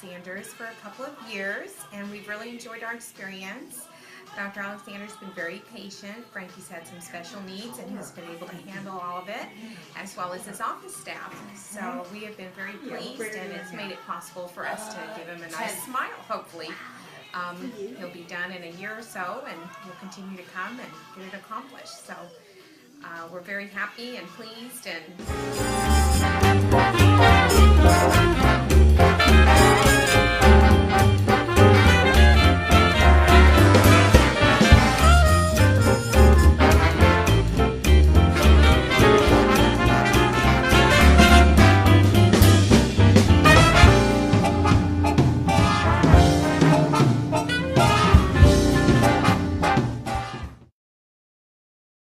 Alexander's for a couple of years, and we've really enjoyed our experience. Dr. Alexander's been very patient. Frankie's had some special needs and has been able to handle all of it, as well as his office staff. So we have been very pleased, and it's made it possible for us to give him a nice smile, hopefully. He'll be done in a year or so, and he'll continue to come and get it accomplished. So we're very happy and pleased, and